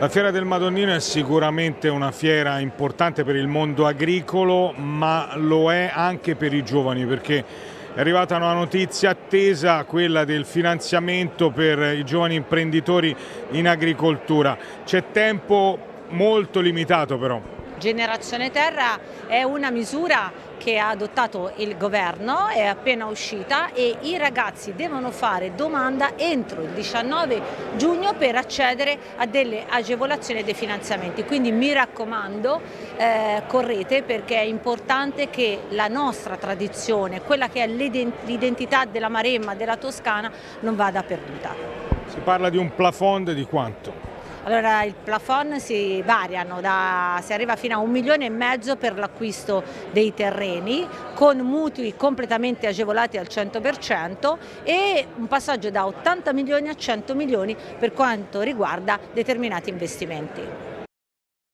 La Fiera del Madonnino è sicuramente una fiera importante per il mondo agricolo, ma lo è anche per i giovani, perché è arrivata una notizia attesa, quella del finanziamento per i giovani imprenditori in agricoltura. C'è tempo molto limitato però. Generazione Terra è una misura che ha adottato il governo, è appena uscita e i ragazzi devono fare domanda entro il 19 giugno per accedere a delle agevolazioni e dei finanziamenti. Quindi mi raccomando, correte, perché è importante che la nostra tradizione, quella che è l'identità della Maremma, della Toscana, non vada perduta. Si parla di un plafond di quanto? Allora, il plafond si variano, si arriva fino a 1,5 milioni per l'acquisto dei terreni, con mutui completamente agevolati al 100% e un passaggio da 80 milioni a 100 milioni per quanto riguarda determinati investimenti.